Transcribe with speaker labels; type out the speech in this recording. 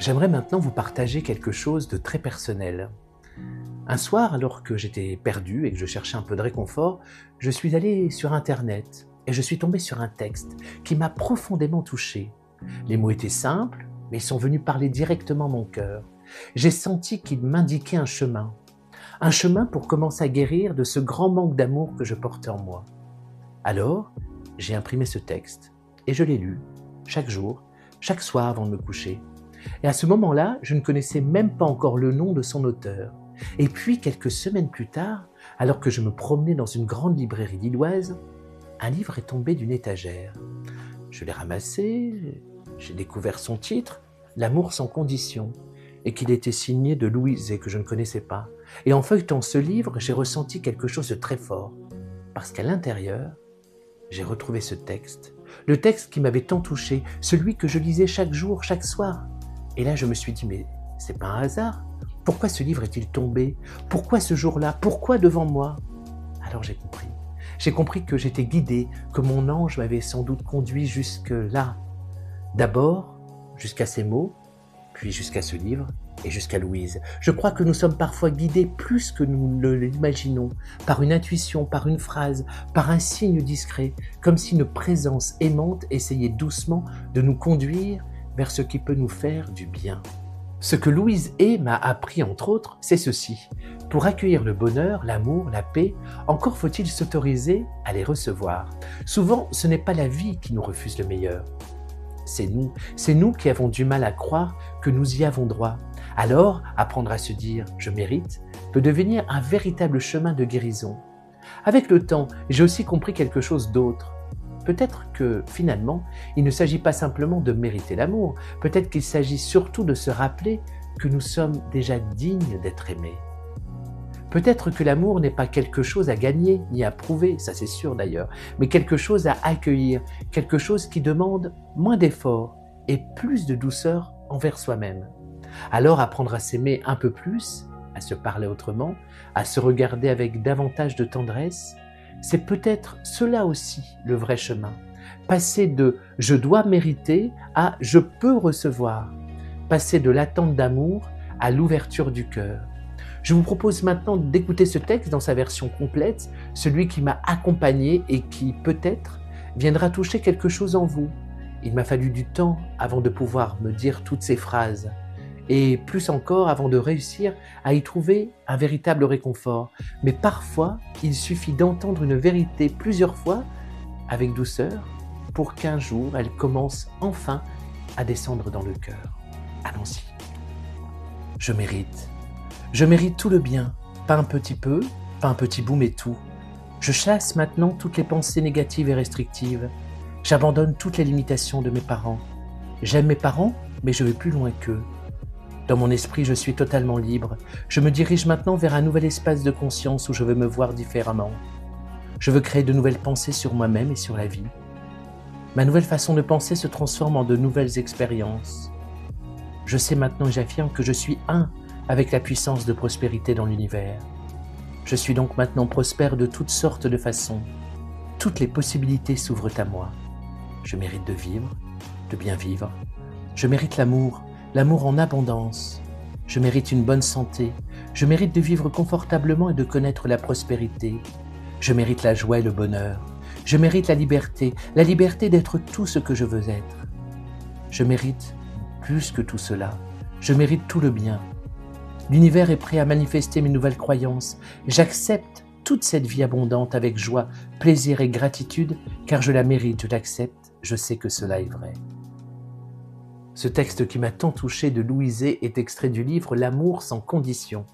Speaker 1: J'aimerais maintenant vous partager quelque chose de très personnel. Un soir, alors que j'étais perdu et que je cherchais un peu de réconfort, je suis allé sur Internet et je suis tombé sur un texte qui m'a profondément touché. Les mots étaient simples, mais ils sont venus parler directement à mon cœur. J'ai senti qu'ils m'indiquaient un chemin pour commencer à guérir de ce grand manque d'amour que je portais en moi. Alors, j'ai imprimé ce texte et je l'ai lu, chaque jour, chaque soir avant de me coucher. Et à ce moment-là, je ne connaissais même pas encore le nom de son auteur. Et puis, quelques semaines plus tard, alors que je me promenais dans une grande librairie lilloise, un livre est tombé d'une étagère. Je l'ai ramassé, j'ai découvert son titre, L'amour sans condition, et qu'il était signé de Louise et que je ne connaissais pas. Et en feuilletant ce livre, j'ai ressenti quelque chose de très fort, parce qu'à l'intérieur, j'ai retrouvé ce texte, le texte qui m'avait tant touché, celui que je lisais chaque jour, chaque soir. Et là, je me suis dit, mais c'est pas un hasard. Pourquoi ce livre est-il tombé? Pourquoi ce jour-là? Pourquoi devant moi? Alors j'ai compris. J'ai compris que j'étais guidé, que mon ange m'avait sans doute conduit jusque-là. D'abord, jusqu'à ces mots, puis jusqu'à ce livre et jusqu'à Louise. Je crois que nous sommes parfois guidés plus que nous ne l'imaginons, par une intuition, par une phrase, par un signe discret, comme si une présence aimante essayait doucement de nous conduire vers ce qui peut nous faire du bien. Ce que Louise Hay m'a appris entre autres, c'est ceci. Pour accueillir le bonheur, l'amour, la paix, encore faut-il s'autoriser à les recevoir. Souvent, ce n'est pas la vie qui nous refuse le meilleur. C'est nous qui avons du mal à croire que nous y avons droit. Alors, apprendre à se dire « je mérite » peut devenir un véritable chemin de guérison. Avec le temps, j'ai aussi compris quelque chose d'autre. Peut-être que, finalement, il ne s'agit pas simplement de mériter l'amour, peut-être qu'il s'agit surtout de se rappeler que nous sommes déjà dignes d'être aimés. Peut-être que l'amour n'est pas quelque chose à gagner, ni à prouver, ça c'est sûr d'ailleurs, mais quelque chose à accueillir, quelque chose qui demande moins d'efforts et plus de douceur envers soi-même. Alors apprendre à s'aimer un peu plus, à se parler autrement, à se regarder avec davantage de tendresse, c'est peut-être cela aussi le vrai chemin. Passer de « je dois mériter » à « je peux recevoir ». Passer de l'attente d'amour à l'ouverture du cœur. Je vous propose maintenant d'écouter ce texte dans sa version complète, celui qui m'a accompagné et qui, peut-être, viendra toucher quelque chose en vous. Il m'a fallu du temps avant de pouvoir me dire toutes ces phrases, et plus encore avant de réussir à y trouver un véritable réconfort. Mais parfois, il suffit d'entendre une vérité plusieurs fois, avec douceur, pour qu'un jour, elle commence enfin à descendre dans le cœur. Allons-y. Je mérite. Je mérite tout le bien, pas un petit peu, pas un petit bout, mais tout. Je chasse maintenant toutes les pensées négatives et restrictives. J'abandonne toutes les limitations de mes parents. J'aime mes parents, mais je vais plus loin qu'eux. Dans mon esprit, je suis totalement libre. Je me dirige maintenant vers un nouvel espace de conscience où je veux me voir différemment. Je veux créer de nouvelles pensées sur moi-même et sur la vie. Ma nouvelle façon de penser se transforme en de nouvelles expériences. Je sais maintenant et j'affirme que je suis un avec la puissance de prospérité dans l'univers. Je suis donc maintenant prospère de toutes sortes de façons. Toutes les possibilités s'ouvrent à moi. Je mérite de vivre, de bien vivre. Je mérite l'amour, l'amour en abondance. Je mérite une bonne santé. Je mérite de vivre confortablement et de connaître la prospérité. Je mérite la joie et le bonheur. Je mérite la liberté d'être tout ce que je veux être. Je mérite plus que tout cela. Je mérite tout le bien. L'univers est prêt à manifester mes nouvelles croyances. J'accepte toute cette vie abondante avec joie, plaisir et gratitude, car je la mérite, je l'accepte, je sais que cela est vrai. Ce texte qui m'a tant touché de Louise Hay est extrait du livre « L'amour sans condition ».